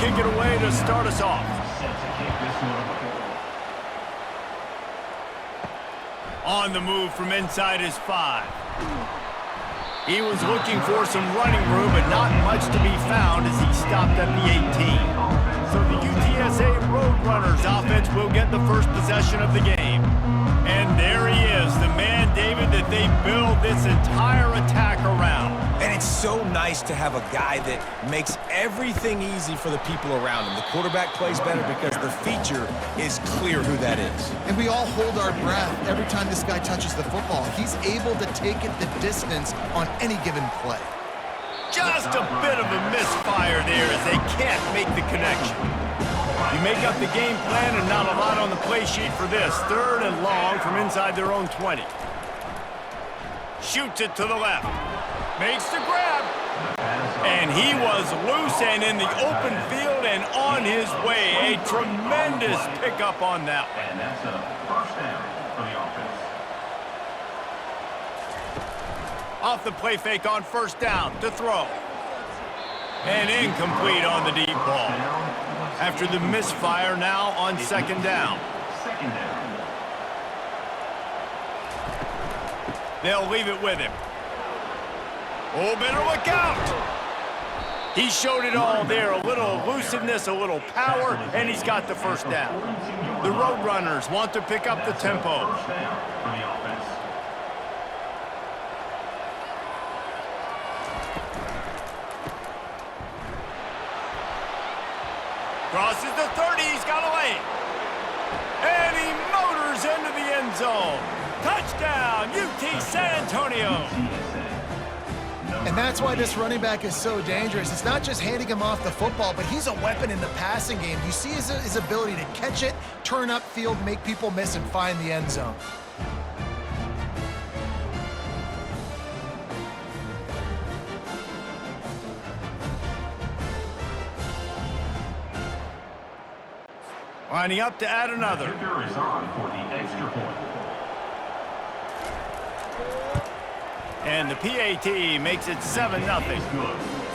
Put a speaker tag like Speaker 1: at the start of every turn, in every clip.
Speaker 1: kick it away to start us off. On the move from inside his 5. He was looking for some running room, but not much to be found as he stopped at the 18. So the UTSA Roadrunners offense will get the first possession of the game. And there he is, the man, David, that they build this entire attack around.
Speaker 2: And it's so nice to have a guy that makes everything easy for the people around him. The quarterback plays better because the feature is clear who that is.
Speaker 3: And we all hold our breath every time this guy touches the football. He's able to take it the distance on any given play.
Speaker 1: Just a bit of a misfire there as they can't make the connection. You make up the game plan and not a lot on the play sheet for this. 3rd and long from inside their own 20. Shoots it to the left. Makes the grab. And he was loose and in the open field and on his way. A tremendous pickup on that one.
Speaker 4: And that's a first down for the offense.
Speaker 1: Off the play fake on 1st down to throw. And incomplete on the deep ball. After the misfire, now on 2nd down.
Speaker 4: Second down.
Speaker 1: They'll leave it with him. Oh, better look out! He showed it all there. A little elusiveness, a little power, and he's got the 1st down. The Roadrunners want to pick up the tempo.
Speaker 4: First down for the offense.
Speaker 1: Crosses the 30, he's got a lane. And he motors into the end zone. Touchdown, UT San Antonio.
Speaker 3: And that's why this running back is so dangerous. It's not just handing him off the football, but he's a weapon in the passing game. You see his ability to catch it, turn upfield, make people miss, and find the end zone.
Speaker 1: Lining up to add another.
Speaker 4: Kicker is on for the extra point.
Speaker 1: And the PAT makes it 7-0.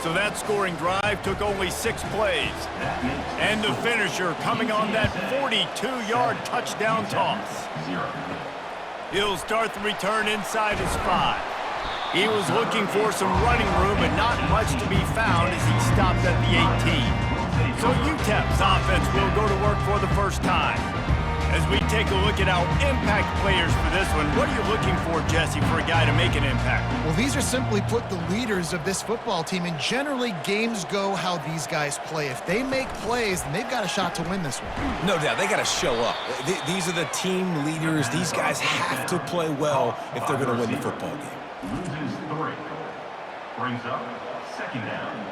Speaker 1: So that scoring drive took only 6 plays. And the finisher coming on that 42-yard touchdown toss. He'll start the return inside his 5. He was looking for some running room, but not much to be found as he stopped at the 18. So UTEP's offense will go to work for the first time. As we take a look at our impact players for this one, what are you looking for, Jesse, for a guy to make an impact?
Speaker 3: Well, these are simply put the leaders of this football team, and generally games go how these guys play. If they make plays, then they've got a shot to win this one.
Speaker 2: No doubt, they got to show up. These are the team leaders. These guys have to play well if they're going to win the football game.
Speaker 4: Loses 3. Brings up 2nd down.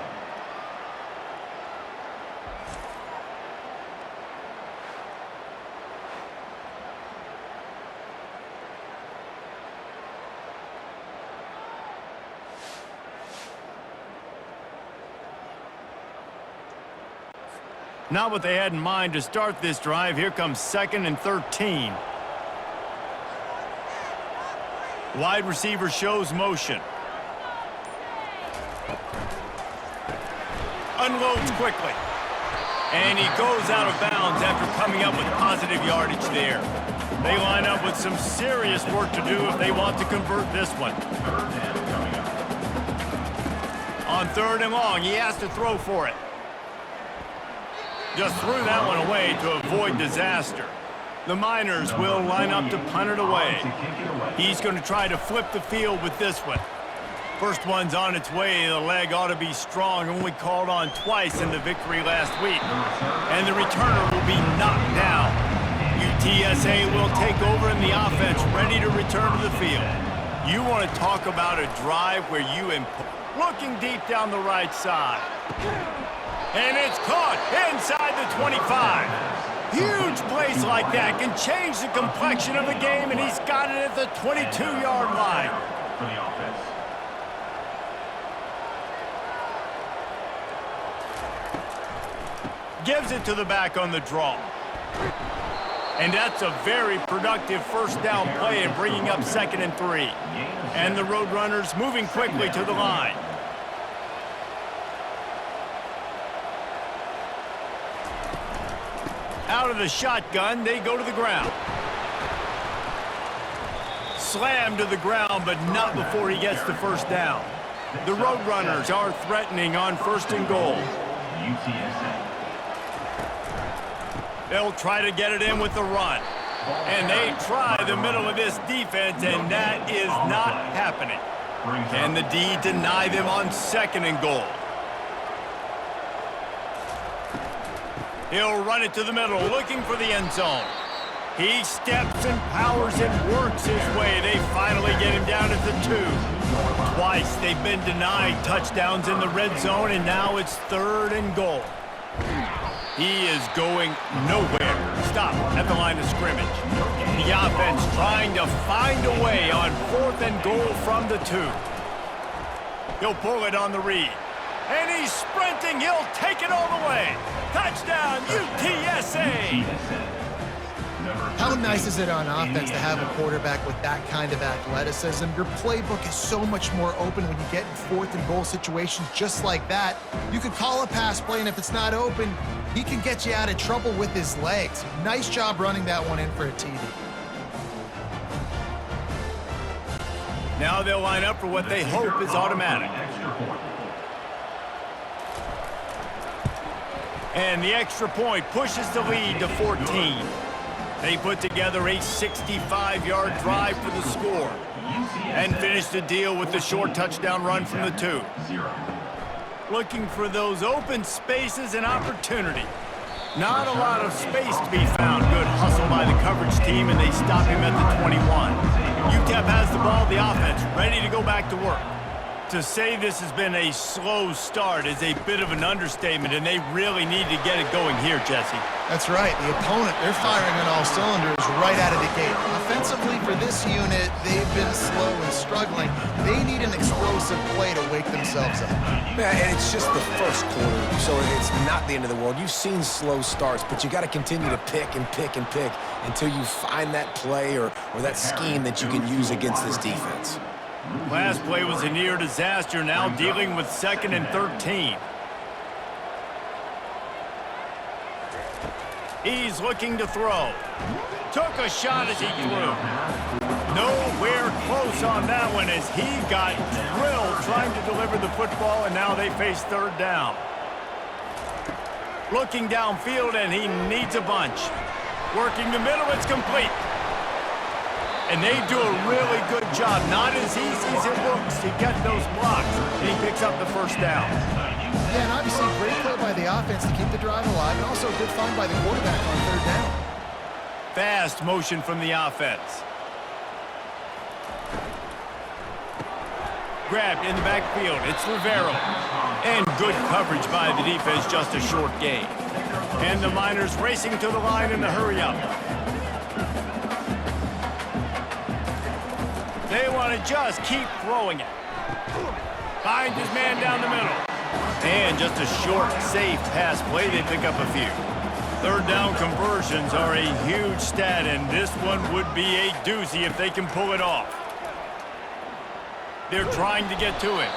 Speaker 1: Not what they had in mind to start this drive. Here comes 2nd and 13. Wide receiver shows motion. Unloads quickly. And he goes out of bounds after coming up with positive yardage there. They line up with some serious work to do if they want to convert this one. On 3rd and long, he has to throw for it. Just threw that one away to avoid disaster. The Miners will line up to punt it away. He's going to try to flip the field with this one. First one's on its way. The leg ought to be strong. Only called on twice in the victory last week. And the returner will be knocked down. UTSA will take over in the offense, ready to return to the field. You want to talk about a drive where you looking deep down the right side. And it's caught inside the 25. Huge plays like that can change the complexion of the game, and he's got it at the 22-yard line.
Speaker 4: For the offense.
Speaker 1: Gives it to the back on the draw. And that's a very productive 1st down play in bringing up 2nd and 3. And the Roadrunners moving quickly to the line. Out of the shotgun, they go to the ground. Slammed to the ground, but not before he gets the first down. The Roadrunners are threatening on 1st and goal.
Speaker 4: UTSA.
Speaker 1: They'll try to get it in with the run. And they try the middle of this defense, and that is not happening. Can the D deny them on 2nd and goal? He'll run it to the middle, looking for the end zone. He steps and powers and works his way. They finally get him down at the 2. Twice they've been denied touchdowns in the red zone, and now it's 3rd and goal. He is going nowhere. Stop at the line of scrimmage. The offense trying to find a way on 4th and goal from the 2. He'll pull it on the read. And he's sprinting. He'll take it all the way. Touchdown, UTSA!
Speaker 3: How nice is it on offense to have a quarterback with that kind of athleticism? Your playbook is so much more open when you get in 4th and goal situations just like that. You could call a pass play, and if it's not open, he can get you out of trouble with his legs. Nice job running that one in for a TD.
Speaker 1: Now they'll line up for what they hope is automatic. And the extra point pushes the lead to 14. They put together a 65-yard drive for the score and finish the deal with the short touchdown run from the 2. Looking for those open spaces and opportunity. Not a lot of space to be found. Good hustle by the coverage team, and they stop him at the 21. UTEP has the ball, the offense ready to go back to work. To say this has been a slow start is a bit of an understatement, and they really need to get it going here, Jesse.
Speaker 3: That's right. The opponent, they're firing on all cylinders right out of the gate. Offensively, for this unit, they've been slow and struggling. They need an explosive play to wake themselves up.
Speaker 2: Yeah, and it's just the first quarter, so it's not the end of the world. You've seen slow starts, but you got to continue to pick and pick and pick until you find that play or that scheme that you can use against this defense.
Speaker 1: Last play was a near disaster, now dealing with 2nd and 13. He's looking to throw. Took a shot as he threw. Nowhere close on that one as he got drilled trying to deliver the football, and now they face 3rd down. Looking downfield, and he needs a bunch. Working the middle, it's complete. And they do a really good job. Not as easy as it looks to get those blocks. And he picks up the 1st down.
Speaker 3: Yeah, and obviously great play by the offense to keep the drive alive, and also a good find by the quarterback on 3rd down.
Speaker 1: Fast motion from the offense. Grabbed in the backfield. It's Rivero. And good coverage by the defense, just a short gain. And the Miners racing to the line in the hurry-up. They want to just keep throwing it. Finds his man down the middle. And just a short, safe pass play. They pick up a few. 3rd down conversions are a huge stat, and this one would be a doozy if they can pull it off. They're trying to get to him.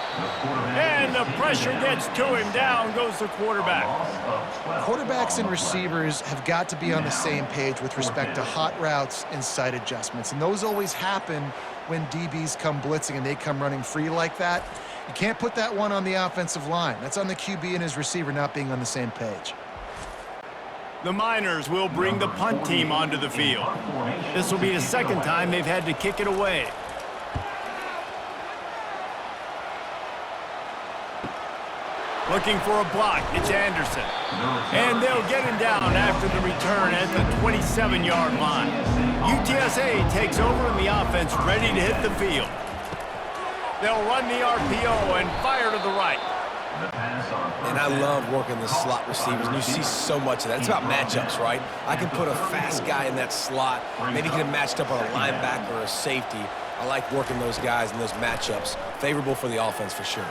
Speaker 1: And the pressure gets to him. Down goes the quarterback.
Speaker 3: Quarterbacks and receivers have got to be on the same page with respect to hot routes and sight adjustments. And those always happen when DBs come blitzing and they come running free like that. You can't put that one on the offensive line. That's on the QB and his receiver not being on the same page.
Speaker 1: The Miners will bring the punt team onto the field. This will be the 2nd time they've had to kick it away. Looking for a block. It's Anderson. And they'll get him down after the return at the 27-yard line. UTSA takes over in the offense, ready to hit the field. They'll run the RPO and fire to the right.
Speaker 2: And I love working the slot receivers, and you see so much of that. It's about matchups, right? I can put a fast guy in that slot, maybe get him matched up on a linebacker or a safety. I like working those guys in those matchups. Favorable for the offense for sure.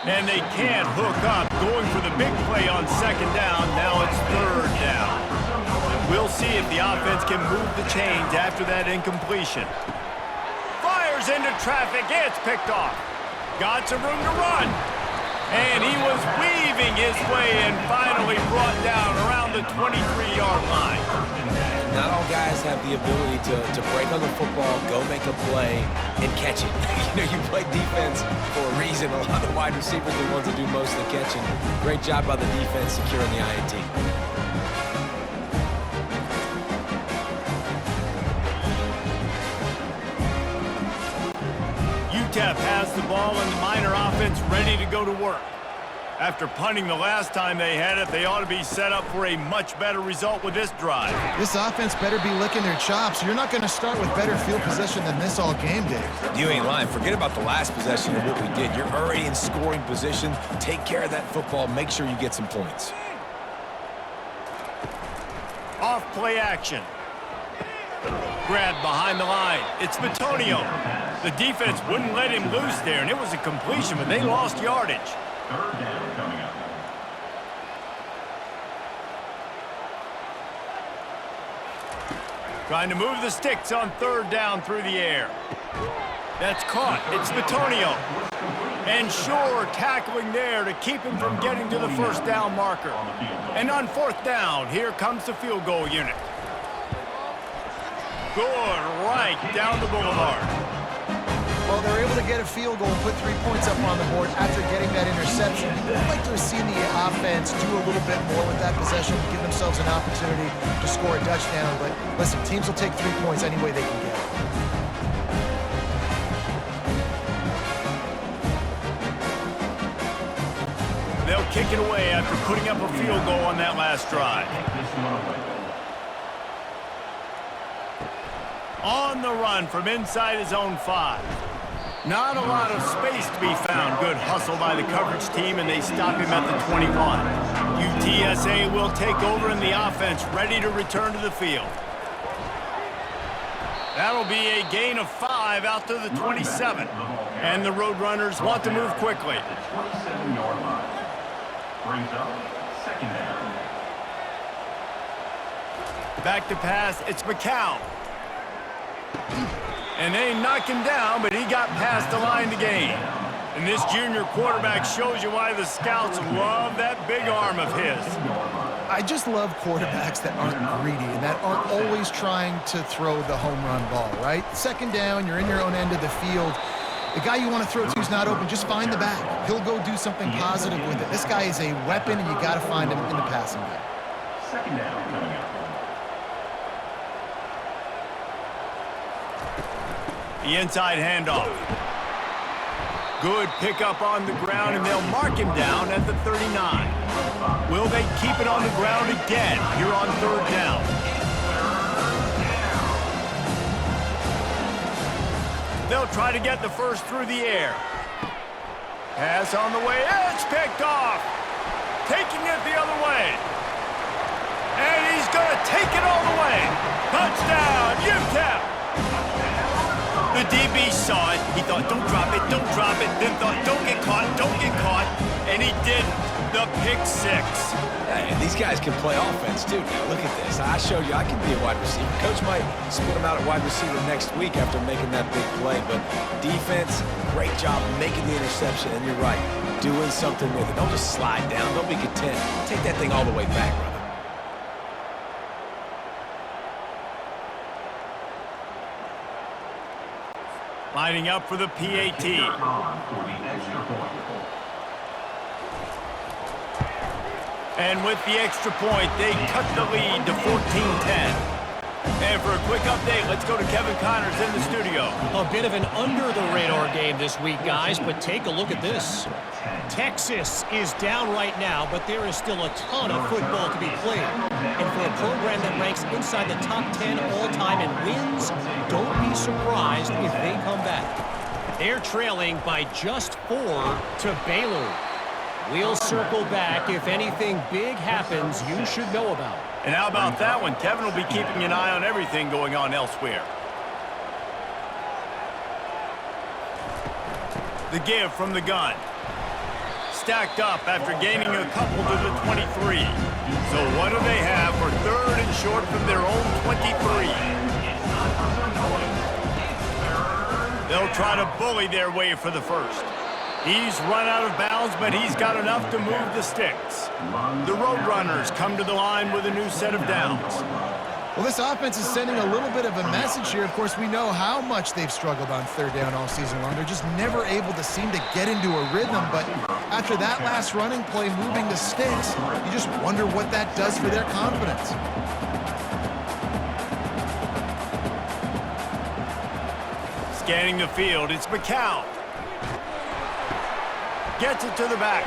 Speaker 1: And they can't hook up, going for the big play on 2nd down. Now it's 3rd down. We'll see if the offense can move the chains after that incompletion. Fires into traffic. It's picked off. Got some room to run. And he was weaving his way and finally brought down around the the 23-yard line.
Speaker 2: Not all guys have the ability to break on the football, go make a play, and catch it. You play defense for a reason. A lot of the wide receivers are the ones that do most of the catching. Great job by the defense securing the INT.
Speaker 1: UTEP has the ball and the Miner offense ready to go to work. After punting the last time they had it, they ought to be set up for a much better result with this drive.
Speaker 3: This offense better be licking their chops. You're not going to start with better field position than this all game, Dave.
Speaker 2: You ain't lying. Forget about the last possession and what we did. You're already in scoring position. Take care of that football. Make sure you get some points.
Speaker 1: Off play action. Grabbed behind the line. It's Bitonio. The defense wouldn't let him loose there, and it was a completion, but they lost yardage.
Speaker 4: Third down coming up.
Speaker 1: Trying to move the sticks on third down through the air. That's caught. It's Bitonio. And Shore tackling there to keep him from getting to the first down marker. And on fourth down, here comes the field goal unit. Good right down the boulevard.
Speaker 3: Well, they're able to get a field goal and put 3 points up on the board after getting that interception. You would like to have seen the offense do a little bit more with that possession, give themselves an opportunity to score a touchdown. But listen, teams will take 3 points any way they can get it.
Speaker 1: They'll kick it away after putting up a field goal on that last drive.
Speaker 4: This one away.
Speaker 1: On the run from inside his own 5. Not a lot of space to be found. Good hustle by the coverage team, and they stop him at the 21. UTSA will take over in the offense, ready to return to the field. That'll be a gain of 5 out to the 27. And the Roadrunners want to move quickly.
Speaker 4: The 27-yard line. Brings up second down.
Speaker 1: Back to pass, it's McCown. And they knock him down, but he got past the line to gain. And this junior quarterback shows you why the scouts love that big arm of his.
Speaker 3: I just love quarterbacks that aren't greedy and that aren't always trying to throw the home run ball, right? Second down, you're in your own end of the field. The guy you want to throw to is not open. Just find the back. He'll go do something positive with it. This guy is a weapon, and you got to find him in the passing game.
Speaker 4: Second down coming up.
Speaker 1: The inside handoff. Good pickup on the ground, and they'll mark him down at the 39. Will they keep it on the ground again here on third down? They'll try to get the first through the air. Pass on the way. It's picked off. Taking it the other way. And he's going to take it all the way. Touchdown, UTEP. The DB saw it. He thought, don't drop it, don't drop it. Then thought, don't get caught, don't get caught. And he didn't. The pick 6.
Speaker 2: Hey, and these guys can play offense, too. Now, look at this. I showed you I can be a wide receiver. Coach might split him out at wide receiver next week after making that big play. But defense, great job making the interception. And you're right, doing something with it. Don't just slide down. Don't be content. Take that thing all the way back, brother.
Speaker 1: Lining up for the PAT.
Speaker 4: For the extra point.
Speaker 1: And with the extra point, they cut the lead to 14-10. And for a quick update, let's go to Kevin Connors in the studio.
Speaker 5: A bit of an under-the-radar game this week, guys, but take a look at this. Texas is down right now, but there is still a ton of football to be played. And for a program that ranks inside the top 10 all-time in wins, don't be surprised if they come back. They're trailing by just 4 to Baylor. We'll circle back if anything big happens you should know about.
Speaker 1: And how about that one? Kevin will be keeping an eye on everything going on elsewhere. The give from the gun. Stacked up after gaining a couple to the 23. So what do they have for third and short from their own 23? They'll try to bully their way for the first. He's run out of bounds, but he's got enough to move the sticks. The Roadrunners come to the line with a new set of downs.
Speaker 3: Well, this offense is sending a little bit of a message here. Of course, we know how much they've struggled on third down all season long. They're just never able to seem to get into a rhythm. But after that last running play, moving the sticks, you just wonder what that does for their confidence.
Speaker 1: Scanning the field, it's McCown. Gets it to the back.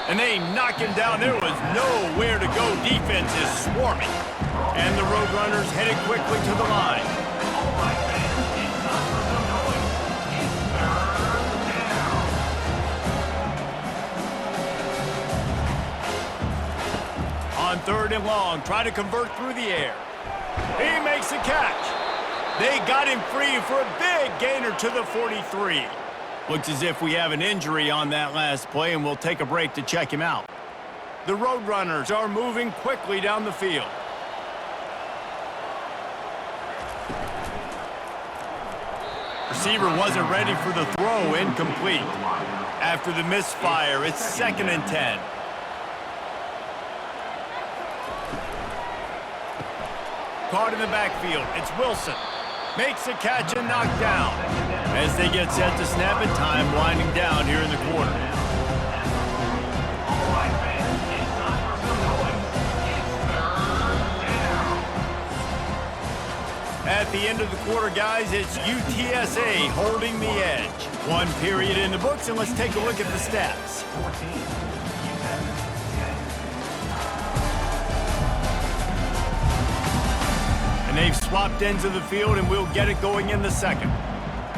Speaker 1: And they knock him down. There was nowhere to go. Defense is swarming. And the Roadrunners headed quickly to the line. On third and long, try to convert through the air. He makes the catch. They got him free for a big gainer to the 43. Looks as if we have an injury on that last play, and we'll take a break to check him out. The Roadrunners are moving quickly down the field. Receiver wasn't ready for the throw, incomplete. After the misfire, it's 2nd and 10. Caught in the backfield, it's Wilson. Makes a catch and knocked down. As they get set to snap it, time winding down here in the quarter. At the end of the quarter, guys, it's UTSA holding the edge. One period in the books, and let's take a look at the stats. And they've swapped ends of the field, and we'll get it going in the second.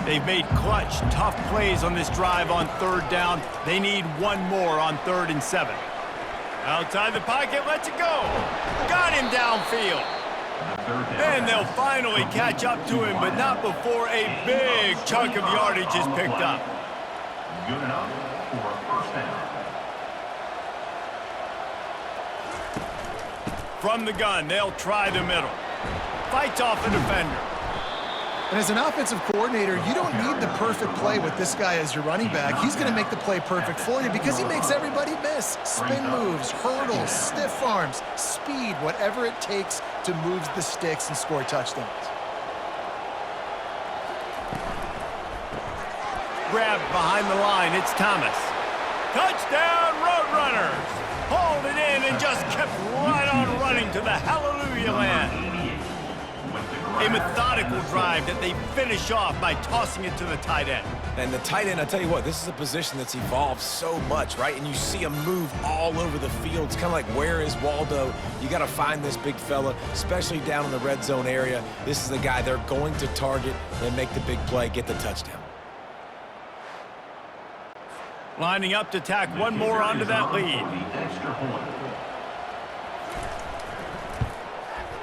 Speaker 1: They've made clutch, tough plays on this drive on third down. They need one more on 3rd and 7. Outside the pocket, lets it go. Got him downfield. And they'll finally catch up to him, but not before a big chunk of yardage is picked up.
Speaker 4: Good enough for a first down.
Speaker 1: From the gun, they'll try the middle. Fights off a defender.
Speaker 3: And as an offensive coordinator, you don't need the perfect play with this guy as your running back. He's going to make the play perfect for you because he makes everybody miss. Spin moves, hurdles, stiff arms, speed, whatever it takes to move the sticks and score touchdowns.
Speaker 1: Grabbed behind the line, it's Thomas. Touchdown, Roadrunners! Hauled it in and just kept right on running to the hallelujah land. A methodical drive that they finish off by tossing it to the tight end.
Speaker 2: And the tight end, I tell you what, this is a position that's evolved so much, right? And you see him move all over the field. It's kind of like, where is Waldo? You got to find this big fella, especially down in the red zone area. This is the guy they're going to target and make the big play, get the touchdown.
Speaker 1: Lining up to tack one more onto that lead.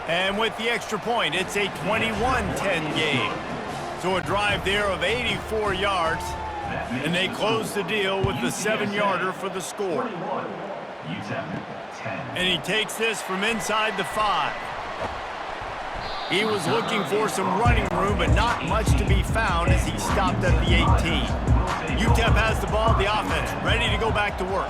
Speaker 1: And with the extra point, it's a 21-10 game. So a drive there of 84 yards, and they close the deal with the 7-yarder for the score. And he takes this from inside the 5. He was looking for some running room, but not much to be found as he stopped at the 18. UTEP has the ball, the offense, ready to go back to work.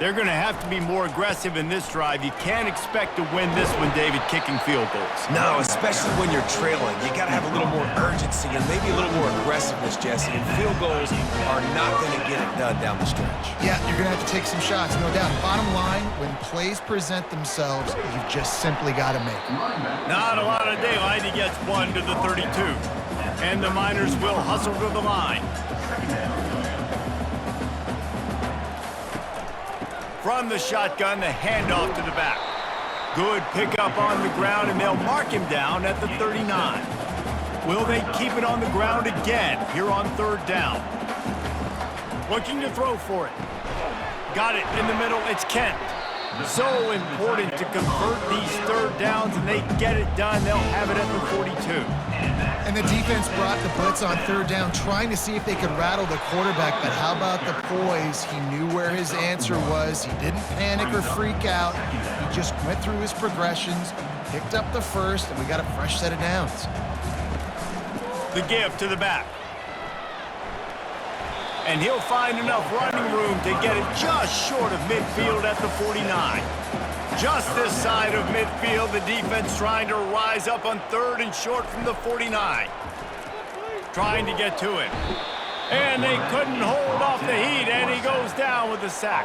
Speaker 1: They're going to have to be more aggressive in this drive. You can't expect to win this one, David, kicking field goals.
Speaker 2: No, especially when you're trailing. You got to have a little more urgency and maybe a little more aggressiveness, Jesse. And field goals are not going to get it done down the stretch.
Speaker 3: Yeah, you're going to have to take some shots, no doubt. Bottom line, when plays present themselves, you've just simply got to make them.
Speaker 1: Not a lot of daylight. He gets one to the 32. And the Miners will hustle to the line. From the shotgun, the handoff to the back. Good pickup on the ground, and they'll mark him down at the 39. Will they keep it on the ground again here on 3rd down? Looking to throw for it. Got it in the middle. It's Kent. So important to convert these 3rd downs, and they get it done. They'll have it at the 42.
Speaker 3: And the defense brought the blitz on 3rd down, trying to see if they could rattle the quarterback. But how about the poise? He knew where his answer was. He didn't panic or freak out. He just went through his progressions, picked up the first, and we got a fresh set of downs.
Speaker 1: The give to the back. And he'll find enough running room to get it just short of midfield at the 49. Just this side of midfield, the defense trying to rise up on third and short from the 49. Trying to get to it. And they couldn't hold off the heat, and he goes down with the sack.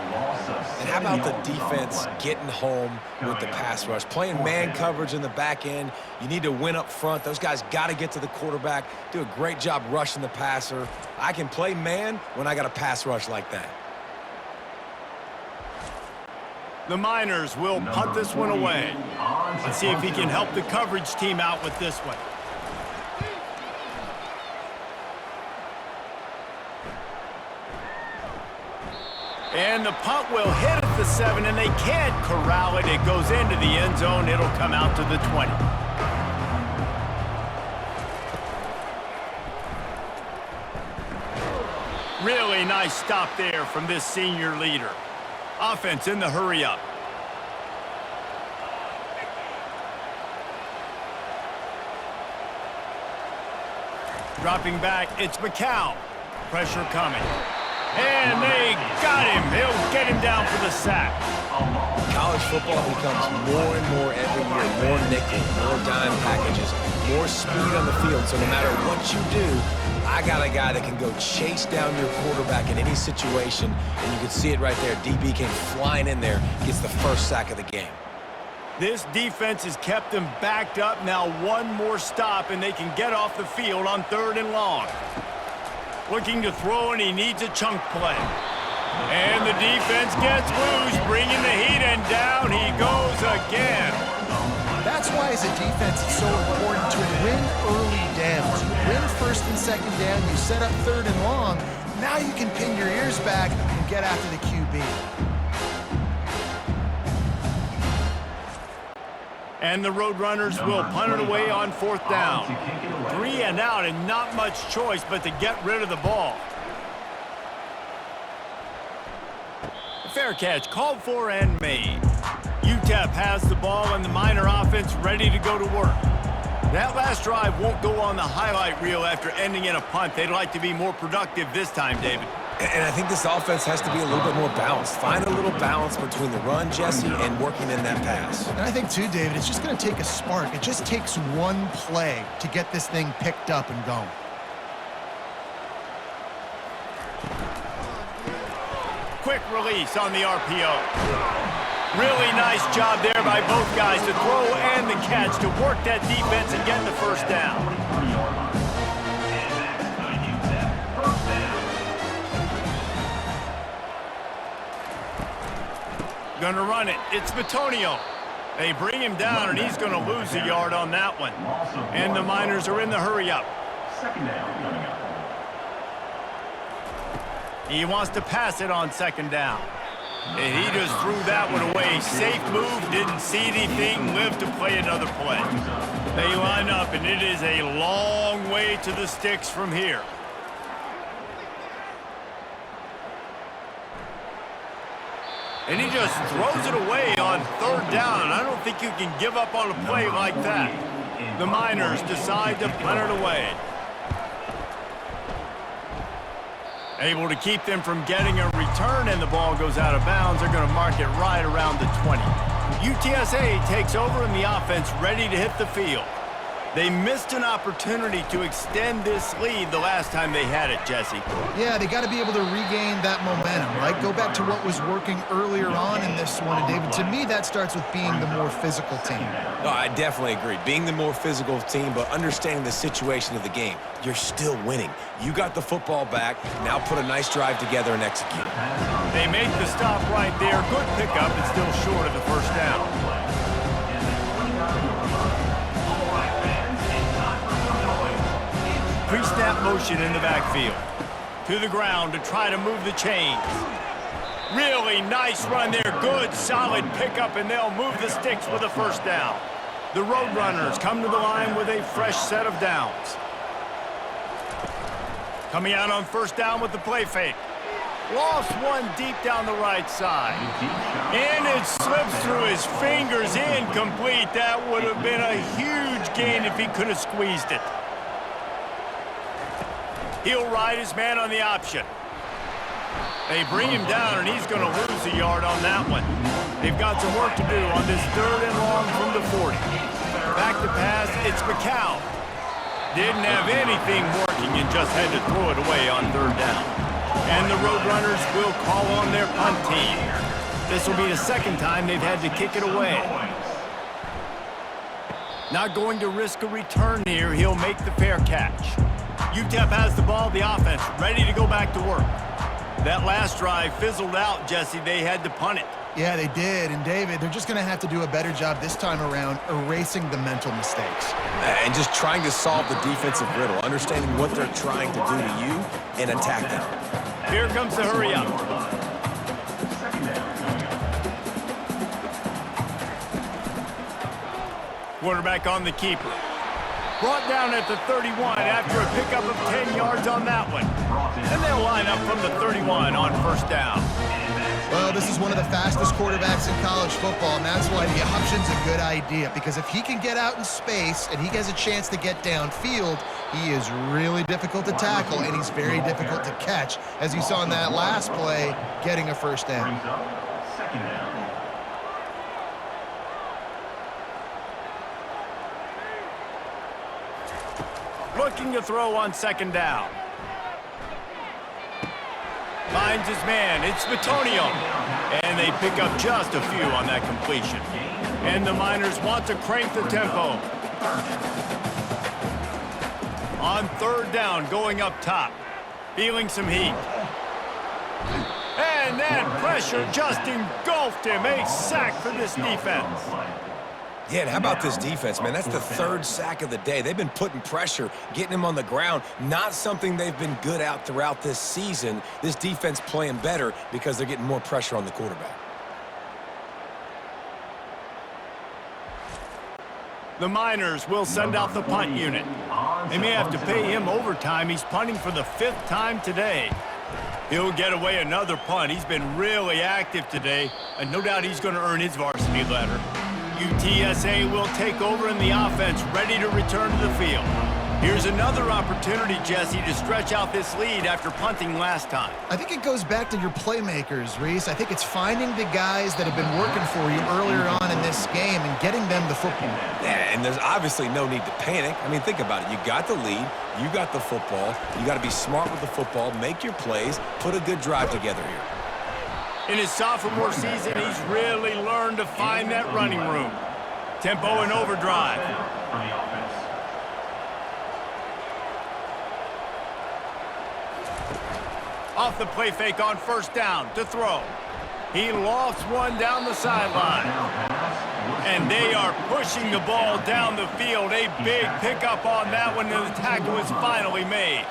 Speaker 2: And how about the defense getting home with the pass rush? Playing man coverage in the back end. You need to win up front. Those guys got to get to the quarterback, do a great job rushing the passer. I can play man when I got a pass rush like that.
Speaker 1: The Miners will punt this one away. Let's see if he can help the coverage team out with this one. And the punt will hit at the 7, and they can't corral it. It goes into the end zone. It'll come out to the 20. Really nice stop there from this senior leader. Offense in the hurry up. Dropping back, it's McCown. Pressure coming. And they got him. He'll get him down for the sack.
Speaker 2: College football becomes more and more every year. More nickel, more dime packages, more speed on the field. So no matter what you do, I got a guy that can go chase down your quarterback in any situation. And you can see it right there. DB came flying in there, gets the first sack of the game.
Speaker 1: This defense has kept them backed up. Now one more stop, and they can get off the field on 3rd and long. Looking to throw, and he needs a chunk play. And the defense gets loose, bringing the heat, and down he goes again.
Speaker 3: That's why, as a defense, it's so important to win early downs. You win 1st and 2nd down, you set up 3rd and long. Now you can pin your ears back and get after the QB.
Speaker 1: And the Roadrunners will punt it away on 4th down. 3 and out, and not much choice but to get rid of the ball. Fair catch, called for and made. UTEP has the ball, and the Miner offense ready to go to work. That last drive won't go on the highlight reel after ending in a punt. They'd like to be more productive this time, David.
Speaker 2: And I think this offense has to be a little bit more balanced. Find a little balance between the run, Jesse, and working in that pass.
Speaker 3: And I think, too, David, it's just going to take a spark. It just takes one play to get this thing picked up and going.
Speaker 1: Quick release on the RPO. Really nice job there by both guys to throw and the catch to work that defense and get the first down. Gonna run it. It's Bitonio. They bring him down, and he's going to lose a yard on that one. And the Miners are in the hurry up.
Speaker 4: 2nd down coming up.
Speaker 1: He wants to pass it on 2nd down. And he just threw that one away. Safe move, didn't see anything, lived to play another play. They line up, and it is a long way to the sticks from here. And he just throws it away on 3rd down. I don't think you can give up on a play like that. The Miners decide to punt it away. Able to keep them from getting a return, and the ball goes out of bounds. They're going to mark it right around the 20. UTSA takes over in the offense, ready to hit the field. They missed an opportunity to extend this lead the last time they had it, Jesse.
Speaker 3: Yeah, they got to be able to regain that momentum, right? Go back to what was working earlier on in this one. And, David, to me, that starts with being the more physical team.
Speaker 2: No, I definitely agree. Being the more physical team, but understanding the situation of the game. You're still winning. You got the football back. Now put a nice drive together and execute.
Speaker 1: They make the stop right there. Good pickup, but still short of the first down. Pre-snap motion in the backfield. To the ground to try to move the chains. Really nice run there. Good, solid pickup, and they'll move the sticks with a first down. The Roadrunners come to the line with a fresh set of downs. Coming out on 1st down with the play fake. Lost one deep down the right side. And it slips through his fingers, incomplete. That would have been a huge gain if he could have squeezed it. He'll ride his man on the option. They bring him down, and he's going to lose a yard on that one. They've got some work to do on this 3rd and long from the 40. Back to pass, it's McCown. Didn't have anything working and just had to throw it away on 3rd down. And the Roadrunners will call on their punt team. This will be the 2nd time they've had to kick it away. Not going to risk a return here. He'll make the fair catch. UTEP has the ball, the offense ready to go back to work. That last drive fizzled out, Jesse. They had to punt it.
Speaker 3: Yeah, they did. And, David, they're just going to have to do a better job this time around erasing the mental mistakes.
Speaker 2: And just trying to solve the defensive riddle, understanding what they're trying to do to you and attack them.
Speaker 1: Here comes the hurry up. Quarterback on the keeper. Brought down at the 31 after a pickup of 10 yards on that one. And they'll line up from the 31 on 1st down.
Speaker 3: Well, this is one of the fastest quarterbacks in college football, and that's why the option's a good idea, because if he can get out in space and he has a chance to get downfield, he is really difficult to tackle, and he's very difficult to catch, as you saw in that last play, getting a 1st down.
Speaker 4: Brings up 2nd down.
Speaker 1: Looking to throw on 2nd down. Finds his man. It's Bitonio. And they pick up just a few on that completion. And the Miners want to crank the tempo. On 3rd down, going up top. Feeling some heat. And that pressure just engulfed him. A sack for this defense.
Speaker 2: Yeah, and how about this defense, man? That's the 3rd sack of the day. They've been putting pressure, getting him on the ground. Not something they've been good at throughout this season. This defense playing better because they're getting more pressure on the quarterback.
Speaker 1: The Miners will send out the punt unit. They may have to pay him overtime. He's punting for the 5th time today. He'll get away another punt. He's been really active today, and no doubt he's going to earn his varsity letter. UTSA will take over in the offense, ready to return to the field. Here's another opportunity, Jesse, to stretch out this lead after punting last time.
Speaker 3: I think it goes back to your playmakers, Reese. I think it's finding the guys that have been working for you earlier on in this game and getting them the football.
Speaker 2: Yeah, and there's obviously no need to panic. I mean, think about it. You got the lead. You got the football. You got to be smart with the football, make your plays, put a good drive together here.
Speaker 1: In his sophomore season, he's really learned to find that running room. Tempo and overdrive.
Speaker 4: For the offense.
Speaker 1: Off the play fake on 1st down to throw. He lofts one down the sideline. And they are pushing the ball down the field. A big pickup on that one, and the tackle was finally made.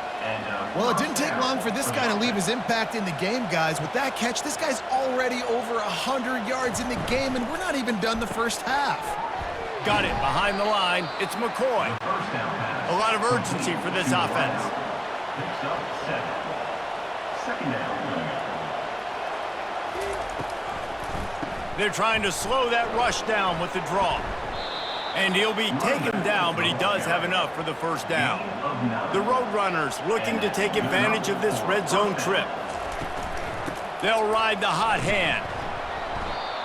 Speaker 3: Well, it didn't take long for this guy to leave his impact in the game, guys. With that catch, this guy's already over 100 yards in the game, and we're not even done the 1st half.
Speaker 1: Got it behind the line. It's McCoy. A lot of urgency for this offense.
Speaker 4: Picks up 7. 2nd down.
Speaker 1: They're trying to slow that rush down with the draw. And he'll be taken down, but he does have enough for the 1st down. The Roadrunners looking to take advantage of this red zone trip. They'll ride the hot hand.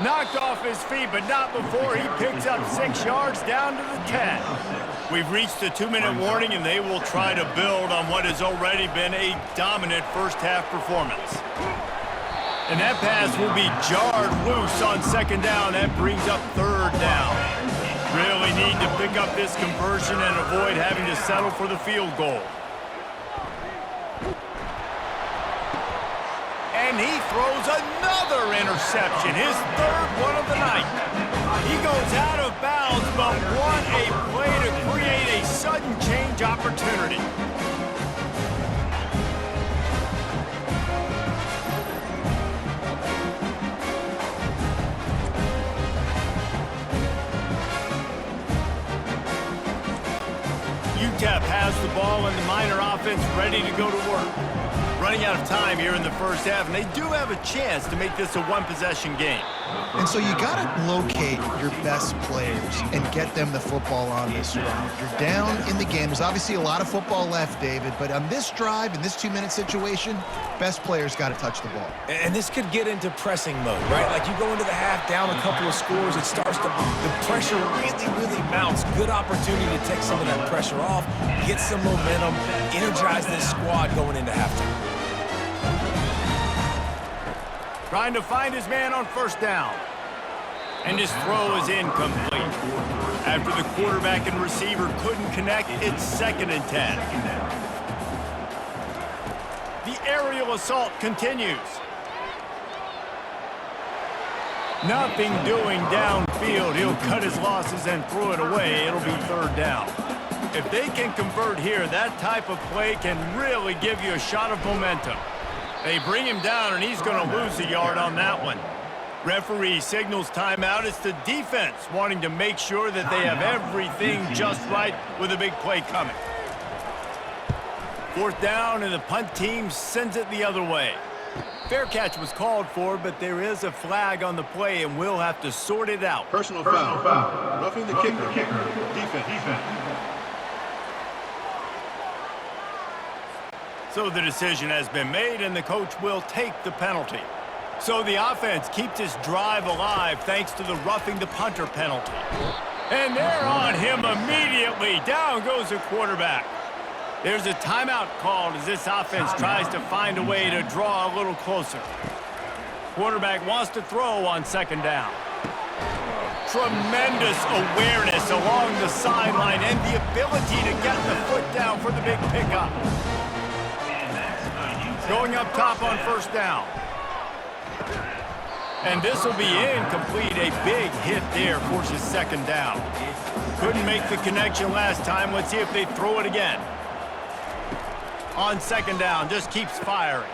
Speaker 1: Knocked off his feet, but not before he picks up 6 yards down to the 10. We've reached the 2-minute warning, and they will try to build on what has already been a dominant 1st half performance. And that pass will be jarred loose on 2nd down. That brings up 3rd down. Really need to pick up this conversion and avoid having to settle for the field goal. And he throws another interception, his 3rd one of the night. He goes out of bounds, but what a play to create a sudden change opportunity. UTEP has the ball and the Miner offense ready to go to work. Running out of time here in the 1st half, and they do have a chance to make this a 1-possession game.
Speaker 3: And so you got to locate your best players and get them the football on this drive. You're down in the game. There's obviously a lot of football left, David, but on this drive, in this 2-minute situation, best players got to touch the ball.
Speaker 2: And this could get into pressing mode, right? Like you go into the half, down a couple of scores, it starts to, the pressure really mounts. Good opportunity to take some of that pressure off, get some momentum, energize this squad going into halftime.
Speaker 1: Trying to find his man on first down. And his throw is incomplete. After the quarterback and receiver couldn't connect, it's 2nd and 10. The aerial assault continues. Nothing doing downfield. He'll cut his losses and throw it away. It'll be 3rd down. If they can convert here, that type of play can really give you a shot of momentum. They bring him down, and he's going to lose a yard on that one. Referee signals timeout. It's the defense wanting to make sure that they have everything just right with a big play coming. 4th down, and the punt team sends it the other way. Fair catch was called for, but there is a flag on the play, and we'll have to sort it out.
Speaker 6: Personal foul. Roughing the kicker. Defense.
Speaker 1: So the decision has been made, and the coach will take the penalty. So the offense keeps this drive alive thanks to the roughing the punter penalty. And they're on him immediately. Down goes the quarterback. There's a timeout called as this offense tries to find a way to draw a little closer. Quarterback wants to throw on 2nd down. Tremendous awareness along the sideline and the ability to get the foot down for the big pickup. Going up top on 1st down. And this will be incomplete. A big hit there forces 2nd down. Couldn't make the connection last time. Let's see if they throw it again. On 2nd down, just keeps firing.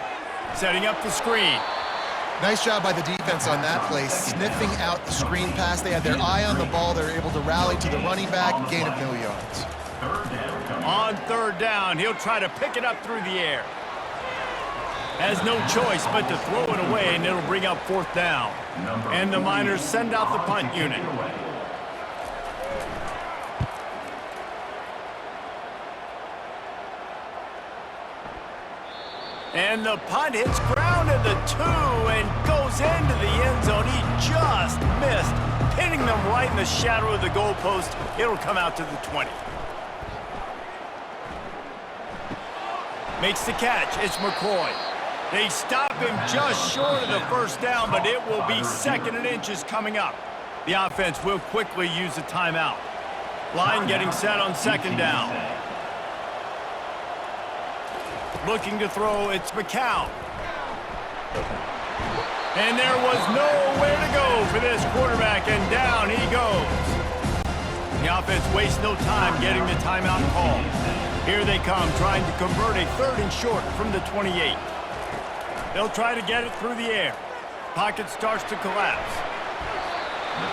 Speaker 1: Setting up the screen.
Speaker 3: Nice job by the defense on that play, sniffing out the screen pass. They had their eye on the ball. They were able to rally to the running back, gain of no yards.
Speaker 1: On 3rd down, he'll try to pick it up through the air. Has no choice but to throw it away, and it'll bring up 4th down. And the Miners send out the punt unit. And the punt hits ground at the 2 and goes into the end zone. He just missed, pinning them right in the shadow of the goalpost. It'll come out to the 20. Makes the catch. It's McCoy. They stop him just short of the 1st down, but it will be 2nd and inches coming up. The offense will quickly use a timeout. Line getting set on 2nd down. Looking to throw, it's McCown. And there was nowhere to go for this quarterback, and down he goes. The offense wastes no time getting the timeout call. Here they come, trying to convert a 3rd and short from the 28. They'll try to get it through the air. Pocket starts to collapse.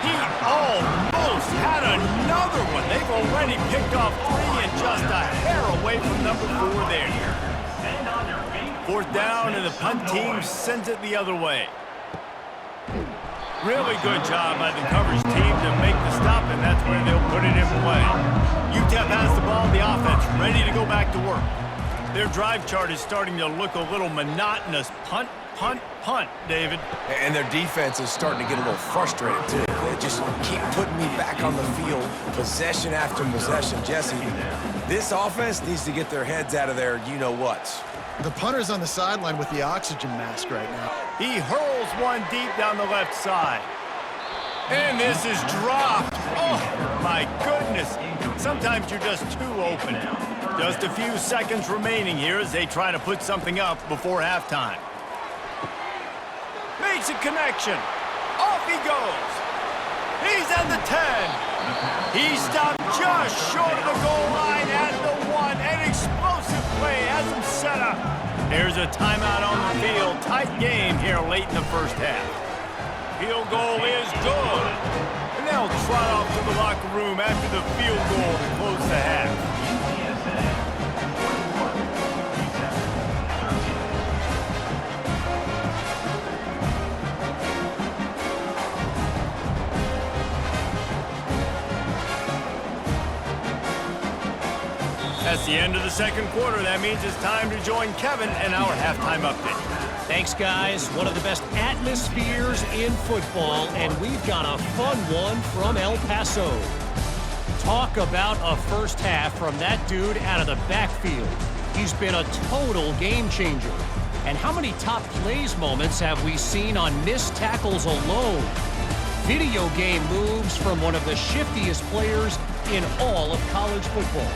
Speaker 1: He almost had another one. They've already picked off 3 and just a hair away from number 4 there. 4th down, and the punt team sends it the other way. Really good job by the coverage team to make the stop, and that's where they'll put it in play. UTEP has the ball, the offense ready to go back to work. Their drive chart is starting to look a little monotonous. Punt, punt, punt, David.
Speaker 2: And their defense is starting to get a little frustrated, too. They just keep putting me back on the field, possession after possession. Jesse, this offense needs to get their heads out of their you-know-whats.
Speaker 3: The punter's on the sideline with the oxygen mask right now.
Speaker 1: He hurls one deep down the left side. And this is dropped. Oh, my goodness. Sometimes you're just too open. Just a few seconds remaining here as they try to put something up before halftime. Makes a connection. Off he goes. He's at the 10. He stopped just short of the goal line at the 1. An explosive play has him set up. There's a timeout on the field. Tight game here late in the 1st half. Field goal is good. And they'll trot off to the locker room after the field goal to close the half. That's the end of the second quarter. That means it's time to join Kevin and our halftime update.
Speaker 5: Thanks, guys. One of the best atmospheres in football, and we've got a fun one from El Paso. Talk about a first half from that dude out of the backfield. He's been a total game changer. And how many top plays moments have we seen on missed tackles alone? Video game moves from one of the shiftiest players in all of college football.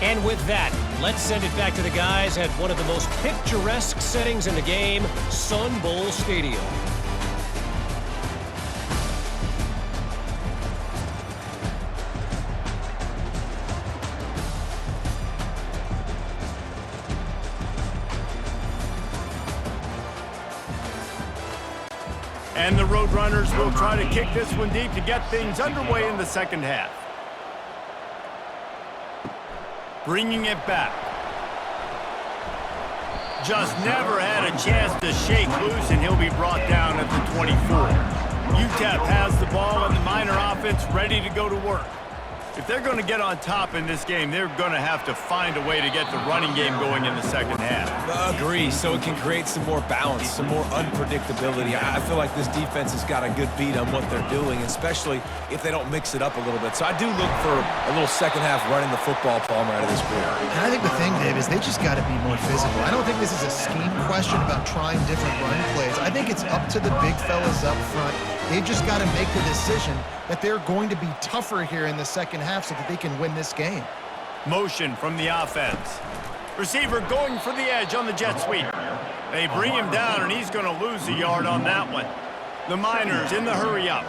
Speaker 5: And with that, let's send it back to the guys at one of the most picturesque settings in the game, Sun Bowl Stadium.
Speaker 1: And the Roadrunners will try to kick this one deep to get things underway in the second half. Bringing it back. Just never had a chance to shake loose, and he'll be brought down at the 24. UTEP has the ball and the Miner offense ready to go to work. If they're going to get on top in this game, they're going to have to find a way to get the running game going in the second half.
Speaker 2: Agree, so it can create some more balance, some more unpredictability. I feel like this defense has got a good beat on what they're doing, especially if they don't mix it up a little bit. So I do look for a little second half running the football Palmer out of this group.
Speaker 3: And I think the thing, Dave, is they just got to be more physical. I don't think this is a scheme question about trying different run plays. I think it's up to the big fellas up front. They've just got to make the decision that they're going to be tougher here in the second half so that they can win this game.
Speaker 1: Motion from the offense. Receiver going for the edge on the jet sweep. They bring him down, and he's going to lose a yard on that one. The Miners in the hurry up.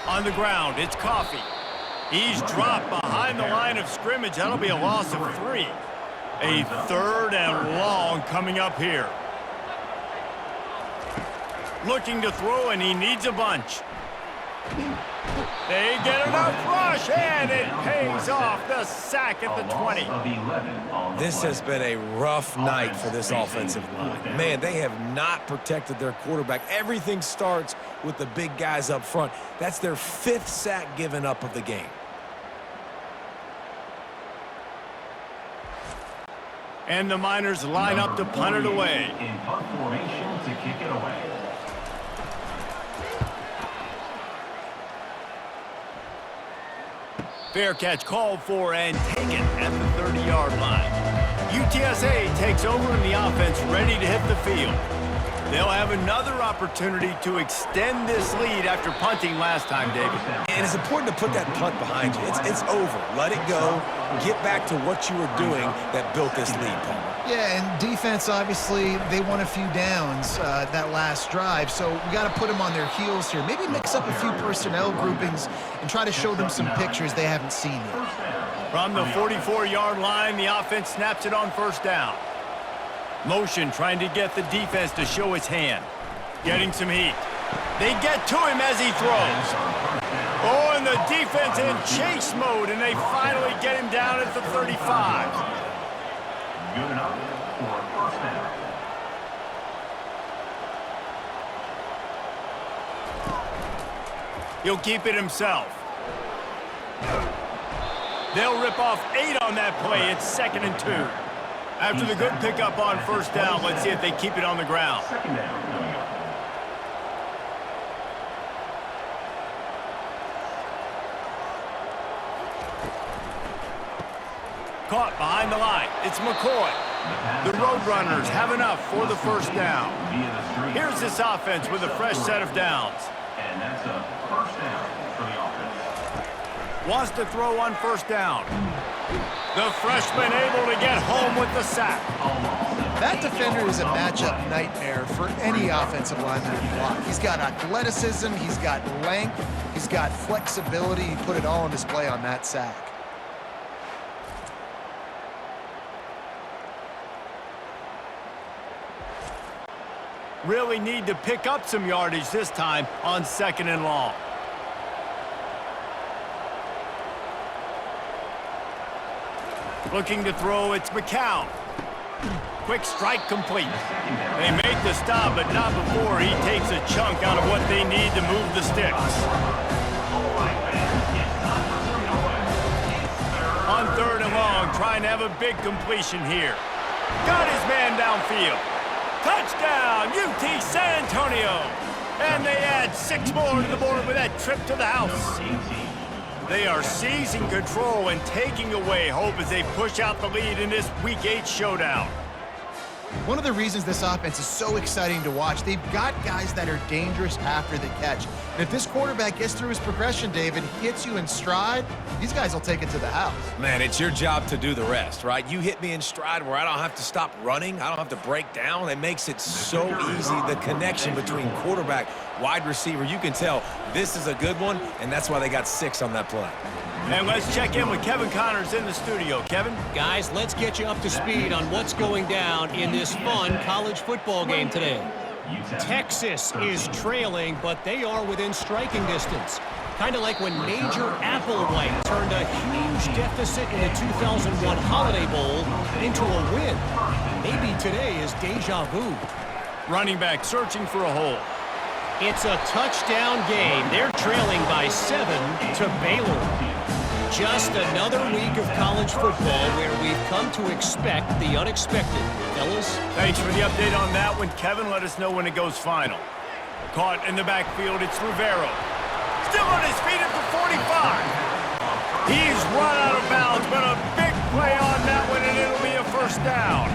Speaker 1: On the ground, it's Coffee. He's dropped behind the line of scrimmage. That'll be a loss of 3. A third and long coming up here. Looking to throw, and he needs a bunch. They get enough rush, and it pays off. The sack at the 20.
Speaker 2: This has been a rough night for this offensive line. Man, they have not protected their quarterback. Everything starts with the big guys up front. That's their 5th sack given up of the game.
Speaker 1: And the Miners line up to punt it away.
Speaker 4: In punt formation to kick it away.
Speaker 1: Fair catch called for and taken at the 30-yard line. UTSA takes over in the offense, ready to hit the field. They'll have another opportunity to extend this lead after punting last time, David.
Speaker 2: And it's important to put that punt behind you. It's over. Let it go. Get back to what you were doing that built this lead, Palmer.
Speaker 3: Yeah, and defense, obviously, they won a few downs that last drive, so we got to put them on their heels here. Maybe mix up a few personnel groupings and try to show them some pictures they haven't seen yet.
Speaker 1: From the 44-yard line, the offense snaps it on first down. Motion trying to get the defense to show its hand. Getting some heat. They get to him as he throws. Oh, and the defense in chase mode, and they finally get him down at the 35.
Speaker 4: Good enough for a first down.
Speaker 1: He'll keep it himself. They'll rip off 8 on that play. It's 2nd and 2. After the good pickup on first down, let's see if they keep it on the ground.
Speaker 4: Second down coming up.
Speaker 1: Caught behind the line. It's McCoy. The Roadrunners have enough for the first down. Here's this offense with a fresh set of downs.
Speaker 4: And that's a first down for the offense.
Speaker 1: Wants to throw on first down. The freshman able to get home with the sack.
Speaker 3: That defender is a matchup nightmare for any offensive lineman to block. He's got athleticism, he's got length, he's got flexibility. He put it all on display on that sack.
Speaker 1: Really need to pick up some yardage this time on 2nd and long. Looking to throw, it's McCown. Quick strike complete. They make the stop, but not before he takes a chunk out of what they need to move the sticks. On 3rd and long, trying to have a big completion here. Got his man downfield. Touchdown, UT San Antonio. And they add 6 more to the board with that trip to the house. They are seizing control and taking away hope as they push out the lead in this Week 8 showdown.
Speaker 3: One of the reasons this offense is so exciting to watch, they've got guys that are dangerous after the catch. And if this quarterback gets through his progression, David, hits you in stride, these guys will take it to the house.
Speaker 2: Man, it's your job to do the rest, right? You hit me in stride where I don't have to stop running. I don't have to break down. It makes it so easy. The connection between quarterback, wide receiver, you can tell this is a good one, and that's why they got 6 on that play.
Speaker 1: And let's check in with Kevin Connors in the studio. Kevin?
Speaker 5: Guys, let's get you up to speed on what's going down in this fun college football game today. Texas is trailing, but they are within striking distance. Kind of like when Major Applewhite turned a huge deficit in the 2001 Holiday Bowl into a win. Maybe today is deja vu.
Speaker 1: Running back searching for a hole.
Speaker 5: It's a touchdown game. They're trailing by 7 to Baylor. Just another week of college football where we've come to expect the unexpected. Fellas?
Speaker 1: Thanks for the update on that one, Kevin. Let us know when it goes final. Caught in the backfield, it's Rivero. Still on his feet at the 45. He's run out of bounds, but a big play on that one, and it'll be a first down.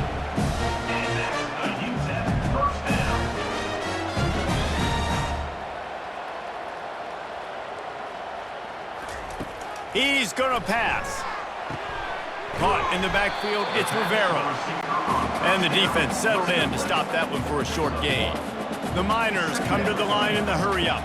Speaker 1: He's gonna pass. Caught in the backfield, it's Rivero. And the defense settled in to stop that one for a short gain. The Miners come to the line in the hurry-up.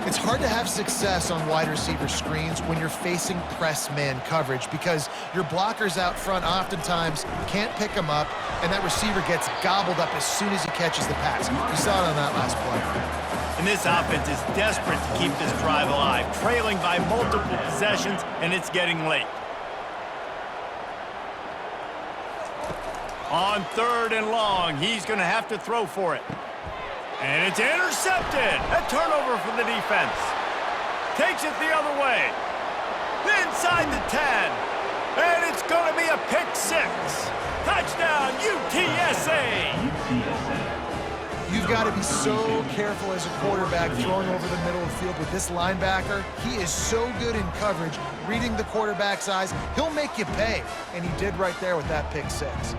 Speaker 3: It's hard to have success on wide receiver screens when you're facing press man coverage because your blockers out front oftentimes can't pick them up, and that receiver gets gobbled up as soon as he catches the pass. You saw it on that last play.
Speaker 1: And this offense is desperate to keep this drive alive, trailing by multiple possessions, and it's getting late. On 3rd and long, he's going to have to throw for it. And it's intercepted. A turnover for the defense. Takes it the other way. Inside the 10. And it's going to be a pick 6. Touchdown, UTSA.
Speaker 3: You've got to be so careful as a quarterback throwing over the middle of the field with this linebacker. He is so good in coverage, reading the quarterback's eyes. He'll make you pay, and he did right there with that pick 6.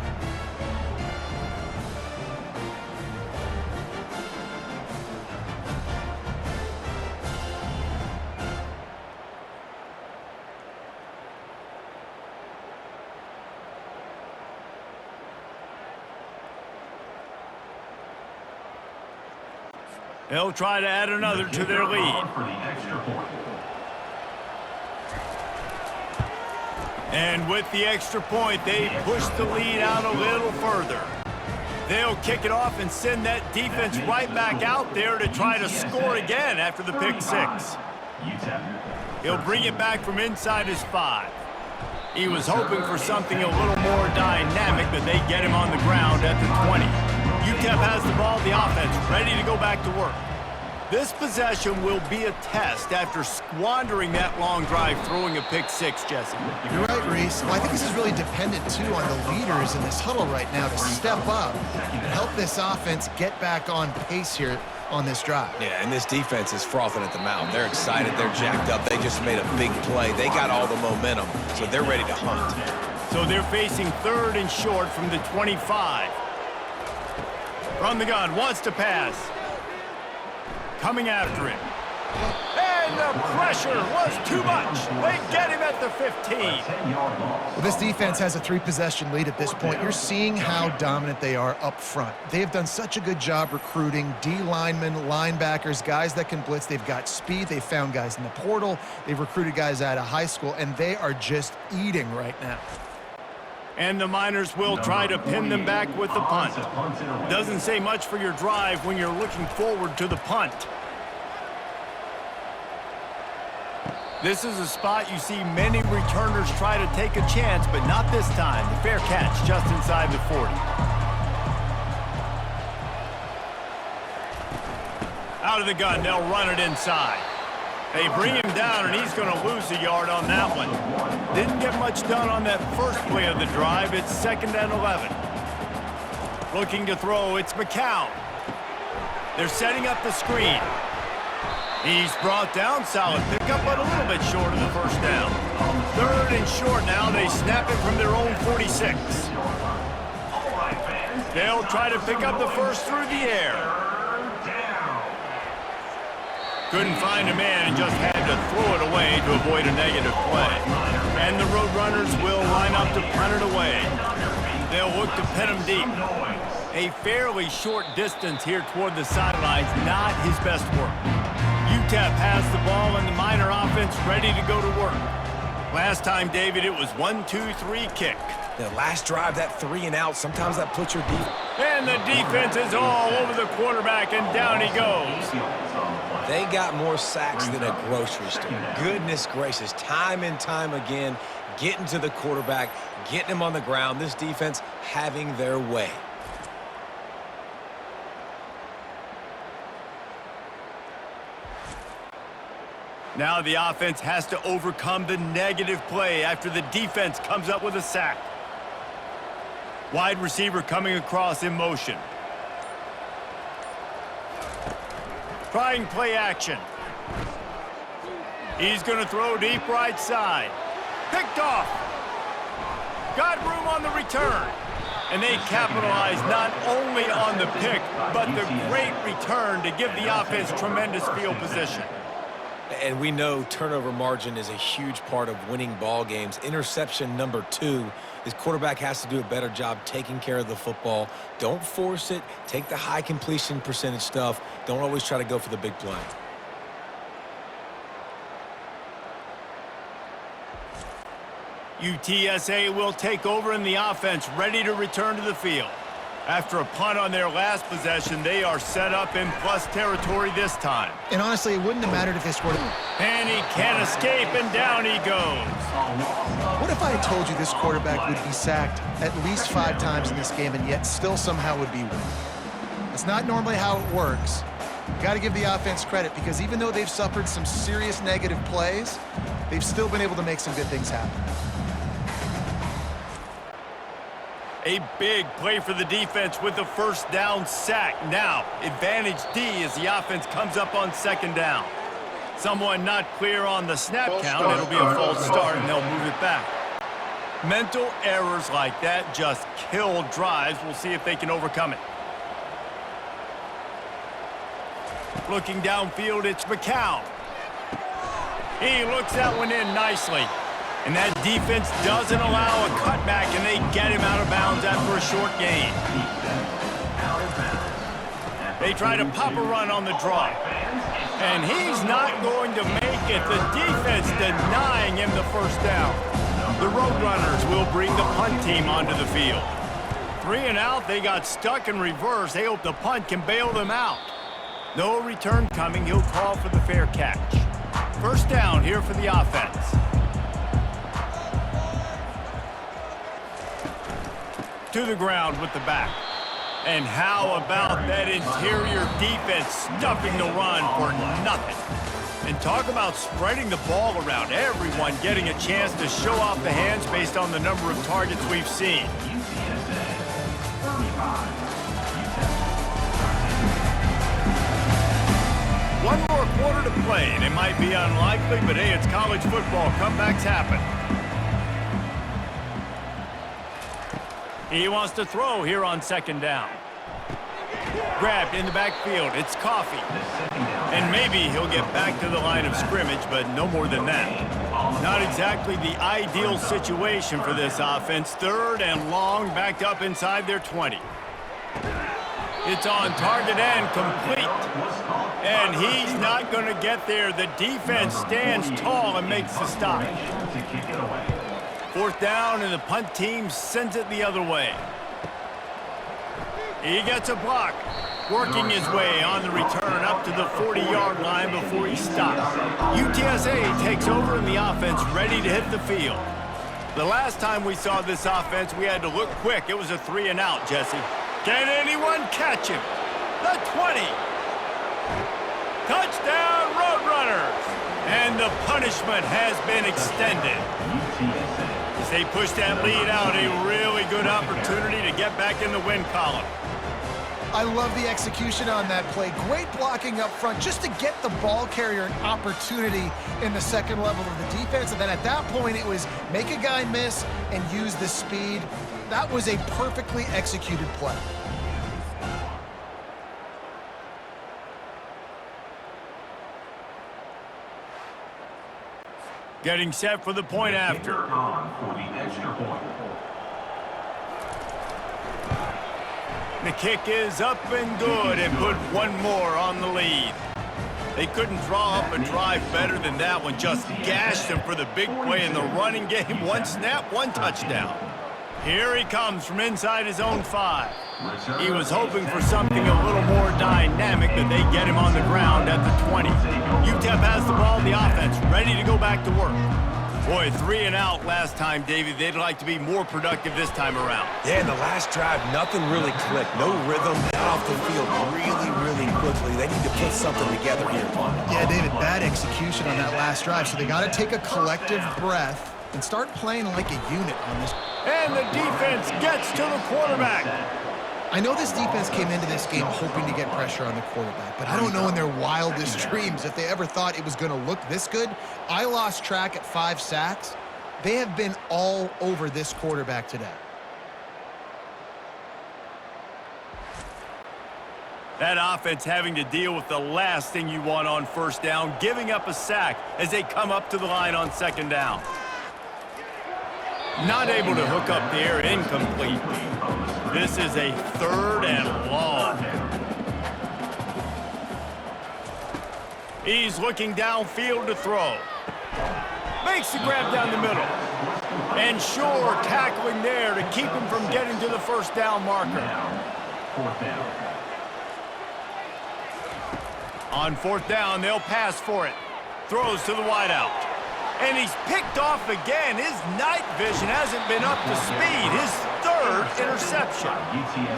Speaker 1: They'll try to add another to their lead. And with the extra point, they push the lead out a little further. They'll kick it off and send that defense right back out there to try to score again after the pick 6. He'll bring it back from inside his 5. He was hoping for something a little more dynamic, but they get him on the ground at the 20. UTEP has the ball, the offense ready to go back to work. This possession will be a test after squandering that long drive, throwing a pick 6, Jesse.
Speaker 3: You're right, Reese. Well, I think this is really dependent, too, on the leaders in this huddle right now to step up and help this offense get back on pace here on this drive.
Speaker 2: Yeah, and this defense is frothing at the mouth. They're excited. They're jacked up. They just made a big play. They got all the momentum, so they're ready to hunt.
Speaker 1: So they're facing 3rd and short from the 25. From the gun, wants to pass. Coming after him. And the pressure was too much. They get him at the 15.
Speaker 3: Well, this defense has a 3-possession lead at this point. You're seeing how dominant they are up front. They have done such a good job recruiting D-linemen, linebackers, guys that can blitz. They've got speed. They've found guys in the portal. They've recruited guys out of high school, and they are just eating right now.
Speaker 1: And the Miners will try to pin them back with the punt. Doesn't say much for your drive when you're looking forward to the punt. This is a spot you see many returners try to take a chance, but not this time. The fair catch just inside the 40. Out of the gun, they'll run it inside. They bring him down, and he's going to lose a yard on that one. Didn't get much done on that first play of the drive. It's 2nd and 11. Looking to throw, it's McCown. They're setting up the screen. He's brought down, solid pickup, but a little bit short of the first down. 3rd and short now. They snap it from their own 46. They'll try to pick up the first through the air. Couldn't find a man and just had to throw it away to avoid a negative play. And the Roadrunners will line up to punt it away. They'll look to pin him deep. A fairly short distance here toward the sidelines, not his best work. UTEP has the ball and the Miner offense ready to go to work. Last time, David, it was 1-2-3 kick.
Speaker 2: The last drive, that 3 and out, sometimes that puts your defense.
Speaker 1: And the defense is all over the quarterback, and down he goes.
Speaker 2: They got more sacks than a grocery store. Goodness gracious, time and time again, getting to the quarterback, getting him on the ground. This defense having their way.
Speaker 1: Now the offense has to overcome the negative play after the defense comes up with a sack. Wide receiver coming across in motion. Trying play action. He's going to throw deep right side. Picked off. Got room on the return. And they capitalize not only on the pick, but the great return to give the offense tremendous field position.
Speaker 2: And we know turnover margin is a huge part of winning ball games. Interception number 2. This quarterback has to do a better job taking care of the football. Don't force it. Take the high completion percentage stuff. Don't always try to go for the big play.
Speaker 1: UTSA will take over in the offense, ready to return to the field. After a punt on their last possession, they are set up in plus territory this time.
Speaker 3: And honestly, it wouldn't have mattered if they scored.
Speaker 1: And he can't escape, and down he goes.
Speaker 3: What if I had told you this quarterback would be sacked at least 5 times in this game and yet still somehow would be winning? It's not normally how it works. You got to give the offense credit because even though they've suffered some serious negative plays, they've still been able to make some good things happen.
Speaker 1: A big play for the defense with the first down sack. Now, advantage D as the offense comes up on 2nd down. Someone not clear on the snap count. It'll be a false start, and they'll move it back. Mental errors like that just kill drives. We'll see if they can overcome it. Looking downfield, it's McCown. He looks that one in nicely. And that defense doesn't allow a cutback, and they get him out of bounds after a short gain. They try to pop a run on the draw. And he's not going to make it. The defense denying him the first down. The Roadrunners will bring the punt team onto the field. 3 and out, they got stuck in reverse. They hope the punt can bail them out. No return coming. He'll call for the fair catch. First down here for the offense. To the ground with the back. And how about that interior defense stuffing the run for nothing? And talk about spreading the ball around. Everyone getting a chance to show off the hands based on the number of targets we've seen. One more quarter to play, and it might be unlikely, but hey, it's college football. Comebacks happen. He wants to throw here on 2nd down. Grabbed in the backfield. It's Coffee. And maybe he'll get back to the line of scrimmage, but no more than that. Not exactly the ideal situation for this offense. 3rd and long, backed up inside their 20. It's on target and complete. And he's not going to get there. The defense stands tall and makes the stop. 4th down, and the punt team sends it the other way. He gets a block, working his way on the return up to the 40-yard line before he stops. UTSA takes over in the offense, ready to hit the field. The last time we saw this offense, we had to look quick. It was a 3 and out, Jesse. Can anyone catch him? The 20. Touchdown, Roadrunners. And the punishment has been extended. As they push that lead out, a really good opportunity to get back in the win column.
Speaker 3: I love the execution on that play. Great blocking up front just to get the ball carrier an opportunity in the second level of the defense. And then at that point, it was make a guy miss and use the speed. That was a perfectly executed play.
Speaker 1: Getting set for the point after.
Speaker 4: On for the extra point.
Speaker 1: The kick is up and good and put one more on the lead. They couldn't draw up a drive better than that one. Just gashed them for the big play in the running game. One snap, one touchdown. Here he comes from inside his own 5. He was hoping for something a little more dynamic, but they get him on the ground at the 20. UTEP has the ball, the offense, ready to go back to work. Boy, 3 and out last time, Davey. They'd like to be more productive this time around.
Speaker 2: Yeah, in the last drive, nothing really clicked. No rhythm, got off the field really quickly. They need to put something together here.
Speaker 3: Yeah, David, bad execution on that last drive. So they got to take a collective breath and start playing like a unit on this.
Speaker 1: And the defense gets to the quarterback.
Speaker 3: I know this defense came into this game hoping to get pressure on the quarterback, but I don't know in their wildest dreams if they ever thought it was going to look this good. I lost track at 5 sacks. They have been all over this quarterback today.
Speaker 1: That offense having to deal with the last thing you want on first down, giving up a sack as they come up to the line on second down. Not able to hook up the air, incomplete. This is a 3rd and long. He's looking downfield to throw. Makes the grab down the middle. And Shore tackling there to keep him from getting to the first down marker.
Speaker 4: Fourth down.
Speaker 1: On 4th down, they'll pass for it. Throws to the wideout. And he's picked off again. His night vision hasn't been up to speed. His 3rd interception.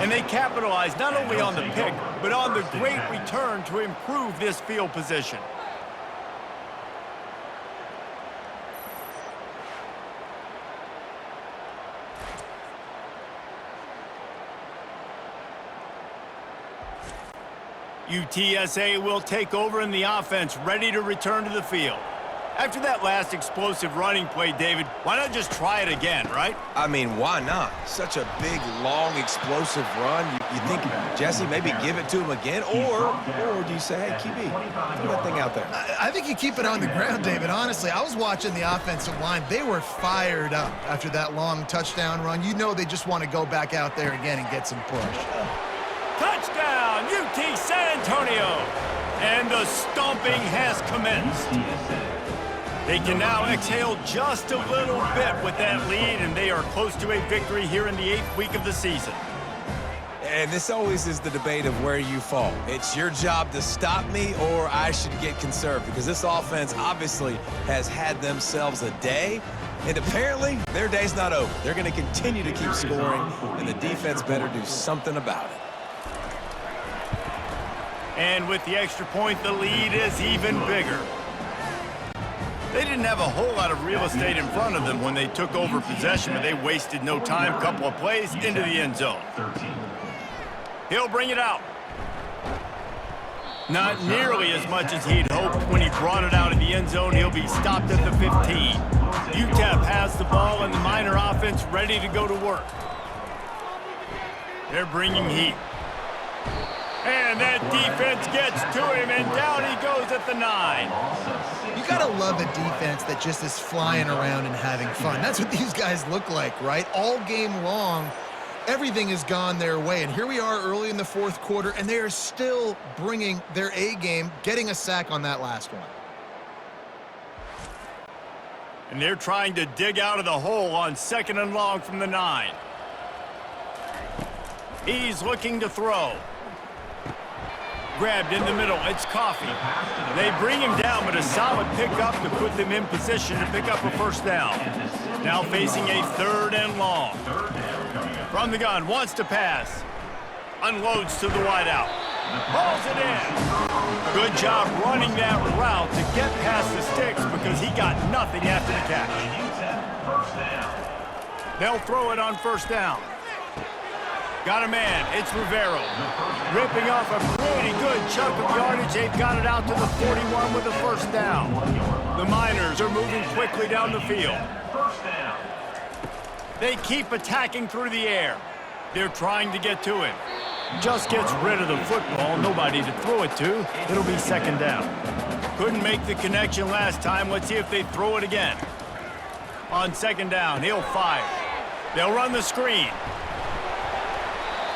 Speaker 1: And they capitalize not only on the pick, but on the great return to improve this field position. UTSA will take over in the offense, ready to return to the field. After that last explosive running play, David, why not just try it again, right?
Speaker 2: I mean, why not? Such a big, long, explosive run. You think, Jesse, maybe give it to him again? Or do you say, hey, QB, throw that thing out there?
Speaker 3: I think you keep it on the ground, David. Honestly, I was watching the offensive line. They were fired up after that long touchdown run. You know they just want to go back out there again and get some push.
Speaker 1: Touchdown, UT San Antonio! And the stomping has commenced. They can now exhale just a little bit with that lead, and they are close to a victory here in the 8th week of the season.
Speaker 2: And this always is the debate of where you fall. It's your job to stop me, or I should get conserved, because this offense obviously has had themselves a day, and apparently their day's not over. They're going to continue to keep scoring, and the defense better do something about it.
Speaker 1: And with the extra point, the lead is even bigger. They didn't have a whole lot of real estate in front of them when they took over possession, but they wasted no time. Couple of plays into the end zone. He'll bring it out. Not nearly as much as he'd hoped when he brought it out of the end zone. He'll be stopped at the 15. UTEP has the ball and the Miner offense ready to go to work. They're bringing heat. And that defense gets to him, and down he goes at the 9.
Speaker 3: You got to love a defense that just is flying around and having fun. That's what these guys look like, right? All game long, everything has gone their way. And here we are early in the 4th quarter, and they are still bringing their A game, getting a sack on that last one.
Speaker 1: And they're trying to dig out of the hole on 2nd and long from the 9. He's looking to throw. Grabbed in the middle. It's Coffee. They bring him down, but a solid pickup to put them in position to pick up a first down. Now facing a 3rd and long. From the gun, wants to pass. Unloads to the wideout. Hauls it in. Good job running that route to get past the sticks because he got nothing after the catch.
Speaker 4: First down.
Speaker 1: They'll throw it on first down. Got a man. It's Rivero. Ripping off a pretty good chunk of yardage. They've got it out to the 41 with the first down. The Miners are moving quickly down the field.
Speaker 4: First down.
Speaker 1: They keep attacking through the air. They're trying to get to him. Just gets rid of the football. Nobody to throw it to. It'll be second down. Couldn't make the connection last time. Let's see if they throw it again. On second down, he'll fire. They'll run the screen.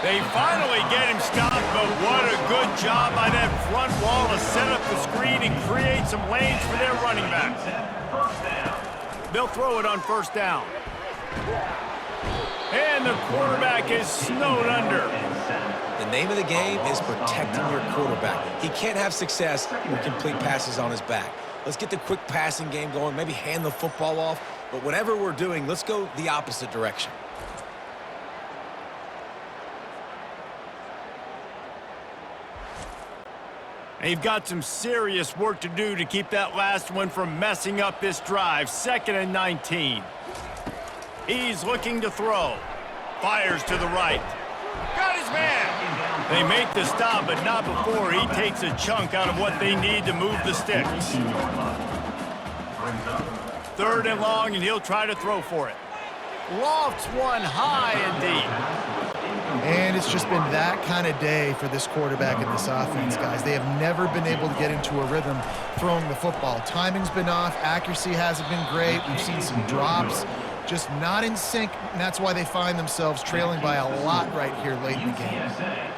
Speaker 1: They finally get him stopped, but what a good job by that front wall to set up the screen and create some lanes for their running backs. They'll throw it on first down. And the quarterback is snowed under.
Speaker 2: The name of the game is protecting your quarterback. He can't have success with complete passes on his back. Let's get the quick passing game going, maybe hand the football off, but whatever we're doing, let's go the opposite direction.
Speaker 1: They've got some serious work to do to keep that last one from messing up this drive. 2nd and 19. He's looking to throw. Fires to the right. Got his man. They make the stop, but not before he takes a chunk out of what they need to move the sticks. 3rd and long, and he'll try to throw for it. Lofts one high and deep.
Speaker 3: And it's just been that kind of day for this quarterback and this offense, guys. They have never been able to get into a rhythm throwing the football. Timing's been off. Accuracy hasn't been great. We've seen some drops. Just not in sync, and that's why they find themselves trailing by a lot right here late in the game.
Speaker 4: UTSA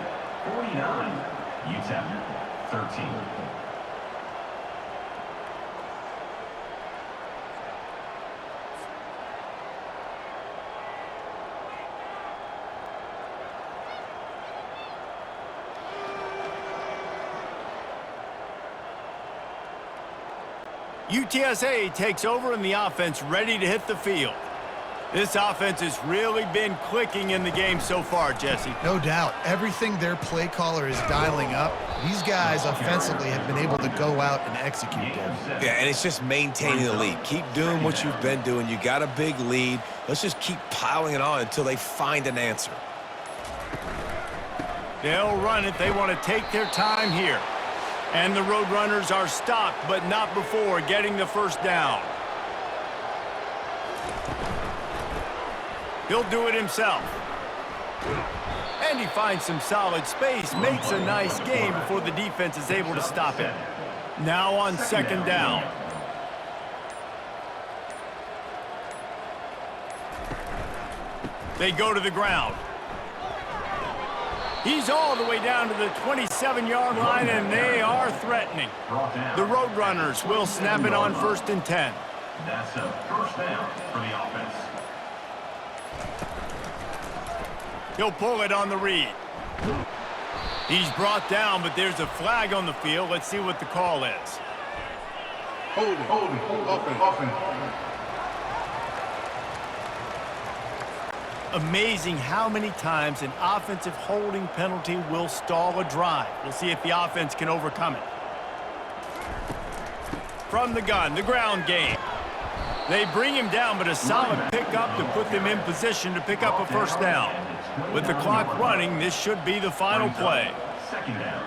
Speaker 4: 49, UTEP 13.
Speaker 1: UTSA takes over in the offense, ready to hit the field. This offense has really been clicking in the game so far, Jesse.
Speaker 3: No doubt. Everything their play caller is dialing up, these guys offensively have been able to go out and execute them.
Speaker 2: Yeah, and it's just maintaining the lead. Keep doing what you've been doing. You got a big lead. Let's just keep piling it on until they find an answer.
Speaker 1: They'll run it. They want to take their time here. And the Roadrunners are stopped, but not before getting the first down. He'll do it himself. And he finds some solid space, makes a nice game before the defense is able to stop him. Now on second down. They go to the ground. He's all the way down to the 27-yard line, and they are threatening. The Roadrunners will snap it on 1st and 10.
Speaker 4: That's a first down for the offense.
Speaker 1: He'll pull it on the read. He's brought down, but there's a flag on the field. Let's see what the call is.
Speaker 6: Holding. Offense.
Speaker 1: Amazing how many times an offensive holding penalty will stall a drive. We'll see if the offense can overcome it. From the gun, the ground game. They bring him down, but a solid pickup to put them in position to pick up a first down. With the clock running, this should be the final play.
Speaker 4: Second down.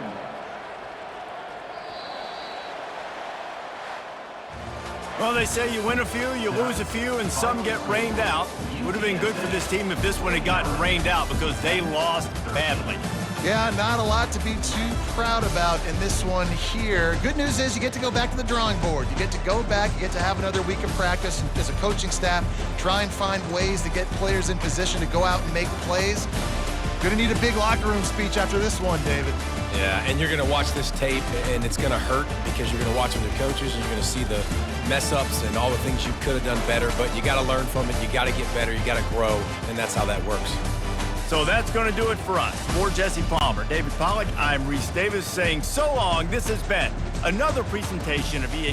Speaker 1: Well, they say you win a few, you lose a few, and some get rained out. Would have been good for this team if this one had gotten rained out because they lost badly.
Speaker 3: Yeah, not a lot to be too proud about in this one here. Good news is you get to go back to the drawing board. You get to go back, you get to have another week of practice as a coaching staff, try and find ways to get players in position to go out and make plays. Gonna need a big locker room speech after this one, David.
Speaker 2: Yeah, and you're going to watch this tape, and it's going to hurt because you're going to watch with your coaches, and you're going to see the mess-ups and all the things you could have done better, but you got to learn from it. You got to get better. You got to grow, and that's how that works.
Speaker 1: So that's going to do it for us. For Jesse Palmer, David Pollack, I'm Reese Davis saying so long. This has been another presentation of EA